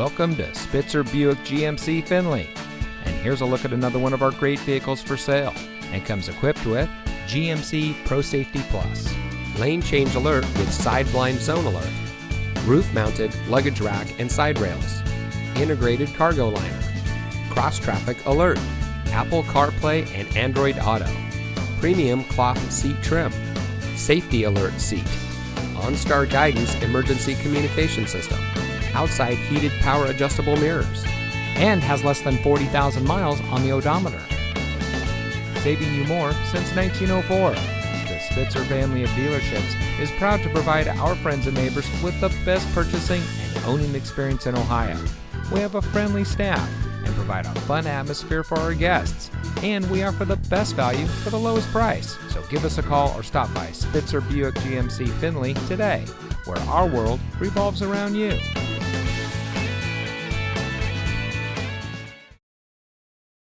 Welcome to Spitzer Buick GMC Findlay. And here's a look at another one of our great vehicles for sale, and comes equipped with GMC Pro Safety Plus, lane change alert with side blind zone alert, roof mounted luggage rack and side rails, integrated cargo liner, cross traffic alert, Apple CarPlay and Android Auto, premium cloth seat trim, safety alert seat, OnStar guidance emergency communication system, outside heated power adjustable mirrors, and has less than 40,000 miles on the odometer. Saving you more since 1904. The Spitzer family of dealerships is proud to provide our friends and neighbors with the best purchasing and owning experience in Ohio. We have a friendly staff and provide a fun atmosphere for our guests, and we offer the best value for the lowest price. So give us a call or stop by Spitzer Buick GMC Findlay today, where our world revolves around you.